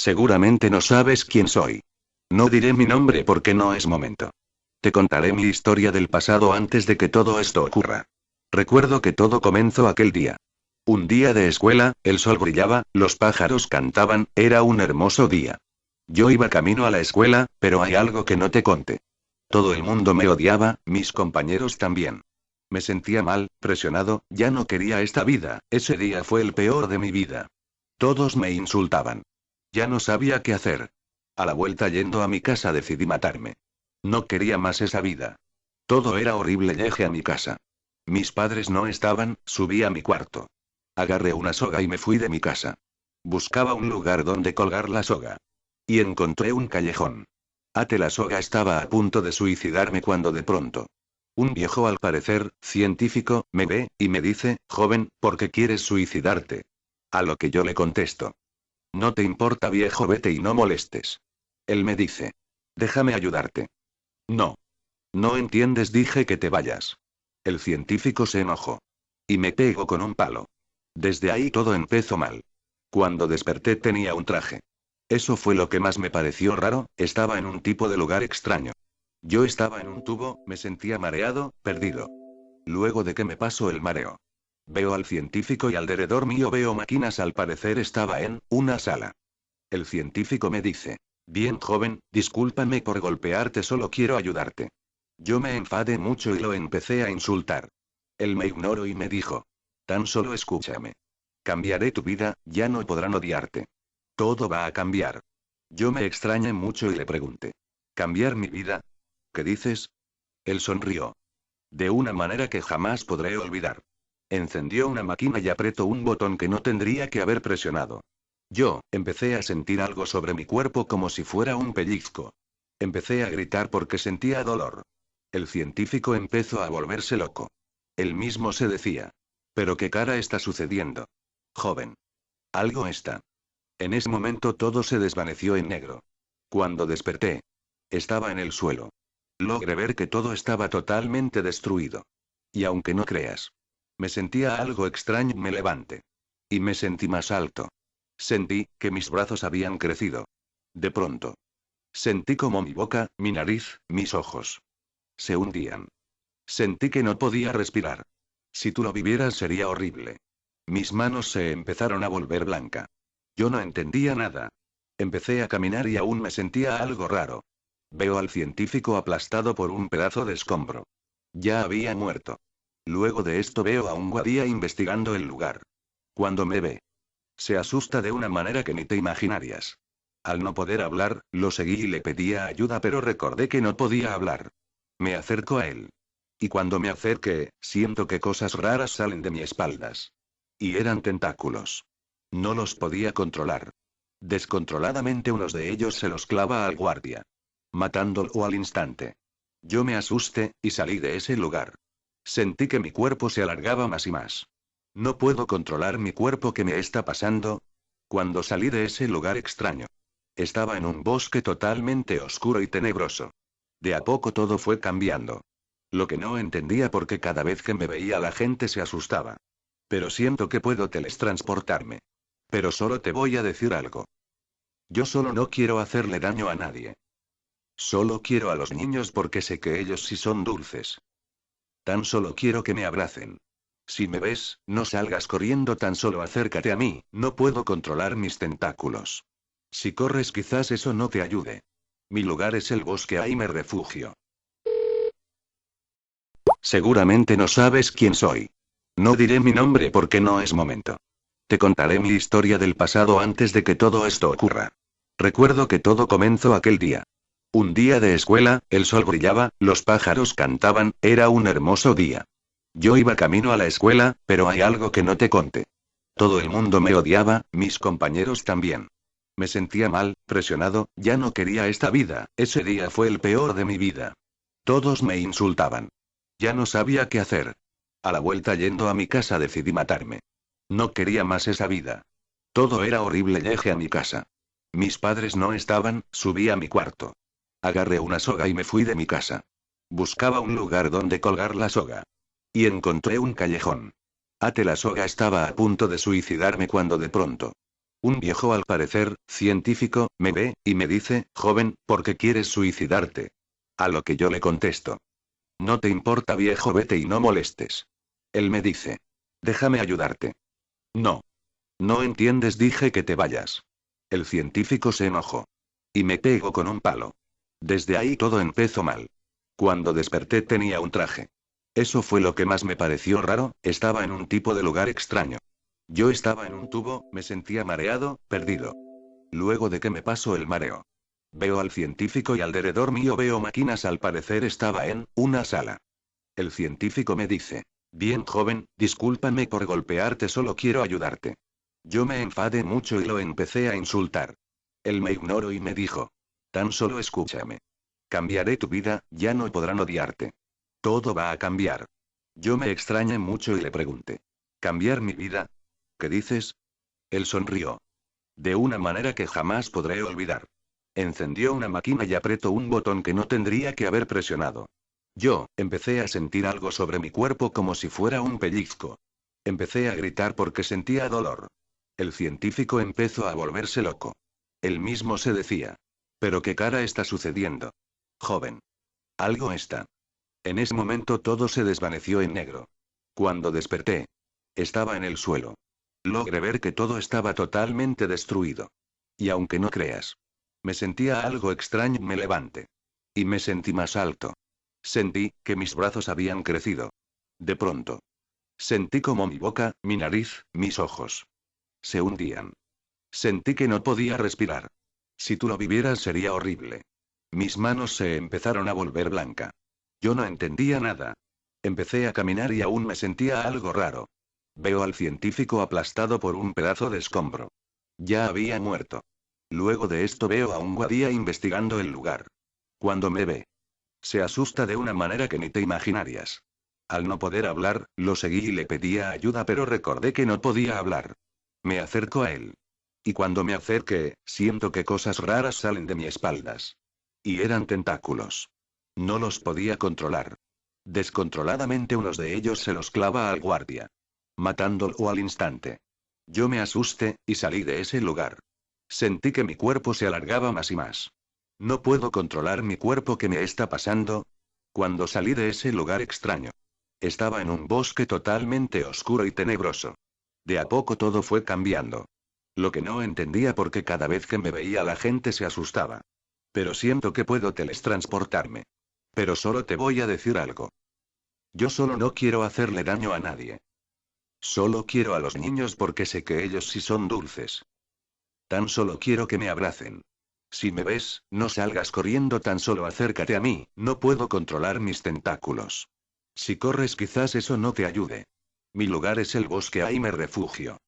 Seguramente no sabes quién soy. No diré mi nombre porque no es momento. Te contaré mi historia del pasado antes de que todo esto ocurra. Recuerdo que todo comenzó aquel día. Un día de escuela, el sol brillaba, los pájaros cantaban, era un hermoso día. Yo iba camino a la escuela, pero hay algo que no te conté. Todo el mundo me odiaba, mis compañeros también. Me sentía mal, presionado, ya no quería esta vida, ese día fue el peor de mi vida. Todos me insultaban. Ya no sabía qué hacer. A la vuelta yendo a mi casa decidí matarme. No quería más esa vida. Todo era horrible. Llegué a mi casa. Mis padres no estaban, subí a mi cuarto. Agarré una soga y me fui de mi casa. Buscaba un lugar donde colgar la soga. Y encontré un callejón. Até la soga, estaba a punto de suicidarme cuando de pronto. Un viejo, al parecer, científico, me ve, y me dice, joven, ¿por qué quieres suicidarte? A lo que yo le contesto. No te importa, viejo, vete y no molestes. Él me dice. Déjame ayudarte. No. No entiendes, dije que te vayas. El científico se enojó. Y me pegó con un palo. Desde ahí todo empezó mal. Cuando desperté tenía un traje. Eso fue lo que más me pareció raro, estaba en un tipo de lugar extraño. Yo estaba en un tubo, me sentía mareado, perdido. Luego de que me pasó el mareo. Veo al científico y alrededor mío veo máquinas, al parecer estaba en una sala. El científico me dice. Bien, joven, discúlpame por golpearte, solo quiero ayudarte. Yo me enfadé mucho y lo empecé a insultar. Él me ignoró y me dijo. Tan solo escúchame. Cambiaré tu vida, ya no podrán odiarte. Todo va a cambiar. Yo me extrañé mucho y le pregunté. ¿Cambiar mi vida? ¿Qué dices? Él sonrió. De una manera que jamás podré olvidar. Encendió una máquina y apretó un botón que no tendría que haber presionado. Yo, empecé a sentir algo sobre mi cuerpo como si fuera un pellizco. Empecé a gritar porque sentía dolor. El científico empezó a volverse loco. Él mismo se decía. ¿Pero qué cara está sucediendo? Joven. Algo está. En ese momento todo se desvaneció en negro. Cuando desperté, estaba en el suelo. Logré ver que todo estaba totalmente destruido. Y aunque no creas, me sentía algo extraño, me levanté. Y me sentí más alto. Sentí que mis brazos habían crecido. De pronto, sentí como mi boca, mi nariz, mis ojos se hundían. Sentí que no podía respirar. Si tú lo vivieras sería horrible. Mis manos se empezaron a volver blanca. Yo no entendía nada. Empecé a caminar y aún me sentía algo raro. Veo al científico aplastado por un pedazo de escombro. Ya había muerto. Luego de esto veo a un guardia investigando el lugar. Cuando me ve, se asusta de una manera que ni te imaginarías. Al no poder hablar, lo seguí y le pedía ayuda, pero recordé que no podía hablar. Me acerco a él. Y cuando me acerqué, siento que cosas raras salen de mi espaldas. Y eran tentáculos. No los podía controlar. Descontroladamente uno de ellos se los clava al guardia, matándolo al instante. Yo me asusté, y salí de ese lugar. Sentí que mi cuerpo se alargaba más y más. No puedo controlar mi cuerpo, ¿qué me está pasando? Cuando salí de ese lugar extraño, estaba en un bosque totalmente oscuro y tenebroso. De a poco todo fue cambiando. Lo que no entendía porque cada vez que me veía la gente se asustaba. Pero siento que puedo teletransportarme. Pero solo te voy a decir algo. Yo solo no quiero hacerle daño a nadie. Solo quiero a los niños porque sé que ellos sí son dulces. Tan solo quiero que me abracen. Si me ves, no salgas corriendo, tan solo acércate a mí, no puedo controlar mis tentáculos. Si corres quizás eso no te ayude. Mi lugar es el bosque, ahí me refugio. Seguramente no sabes quién soy. No diré mi nombre porque no es momento. Te contaré mi historia del pasado antes de que todo esto ocurra. Recuerdo que todo comenzó aquel día. Un día de escuela, el sol brillaba, los pájaros cantaban, era un hermoso día. Yo iba camino a la escuela, pero hay algo que no te conté. Todo el mundo me odiaba, mis compañeros también. Me sentía mal, presionado, ya no quería esta vida, ese día fue el peor de mi vida. Todos me insultaban. Ya no sabía qué hacer. A la vuelta yendo a mi casa decidí matarme. No quería más esa vida. Todo era horrible. Llegué a mi casa. Mis padres no estaban, subí a mi cuarto. Agarré una soga y me fui de mi casa. Buscaba un lugar donde colgar la soga. Y encontré un callejón. Até la soga, estaba a punto de suicidarme cuando de pronto Un viejo al parecer, científico, me ve, y me dice, joven, ¿por qué quieres suicidarte? A lo que yo le contesto. No te importa viejo, vete y no molestes. Él me dice. Déjame ayudarte. No. No entiendes, dije que te vayas. El científico se enojó. Y me pegó con un palo. Desde ahí todo empezó mal. Cuando desperté tenía un traje. Eso fue lo que más me pareció raro, estaba en un tipo de lugar extraño. Yo estaba en un tubo, me sentía mareado, perdido. Luego de que me pasó el mareo. Veo al científico y alrededor mío veo máquinas, al parecer estaba en una sala. El científico me dice. Bien joven, discúlpame por golpearte, solo quiero ayudarte. Yo me enfadé mucho y lo empecé a insultar. Él me ignoró y me dijo. Tan solo escúchame. Cambiaré tu vida, ya no podrán odiarte. Todo va a cambiar. Yo me extrañé mucho y le pregunté. ¿Cambiar mi vida? ¿Qué dices? Él sonrió. De una manera que jamás podré olvidar. Encendió una máquina y apretó un botón que no tendría que haber presionado. Yo, empecé a sentir algo sobre mi cuerpo como si fuera un pellizco. Empecé a gritar porque sentía dolor. El científico empezó a volverse loco. Él mismo se decía. ¿Pero qué cara está sucediendo? Joven. Algo está. En ese momento todo se desvaneció en negro. Cuando desperté, estaba en el suelo. Logré ver que todo estaba totalmente destruido. Y aunque no creas, me sentía algo extraño, me levanté. Y me sentí más alto. Sentí que mis brazos habían crecido. De pronto, sentí como mi boca, mi nariz, mis ojos se hundían. Sentí que no podía respirar. Si tú lo vivieras sería horrible. Mis manos se empezaron a volver blanca. Yo no entendía nada. Empecé a caminar y aún me sentía algo raro. Veo al científico aplastado por un pedazo de escombro. Ya había muerto. Luego de esto veo a un guardia investigando el lugar. Cuando me ve, se asusta de una manera que ni te imaginarías. Al no poder hablar, lo seguí y le pedía ayuda, pero recordé que no podía hablar. Me acerco a él. Y cuando me acerqué, siento que cosas raras salen de mi espaldas. Y eran tentáculos. No los podía controlar. Descontroladamente unos de ellos se los clava al guardia, matándolo al instante. Yo me asusté, y salí de ese lugar. Sentí que mi cuerpo se alargaba más y más. No puedo controlar mi cuerpo, ¿qué me está pasando? Cuando salí de ese lugar extraño, estaba en un bosque totalmente oscuro y tenebroso. De a poco todo fue cambiando. Lo que no entendía porque cada vez que me veía la gente se asustaba. Pero siento que puedo teletransportarme. Pero solo te voy a decir algo. Yo solo no quiero hacerle daño a nadie. Solo quiero a los niños porque sé que ellos sí son dulces. Tan solo quiero que me abracen. Si me ves, no salgas corriendo, tan solo acércate a mí, no puedo controlar mis tentáculos. Si corres quizás eso no te ayude. Mi lugar es el bosque, ahí me refugio.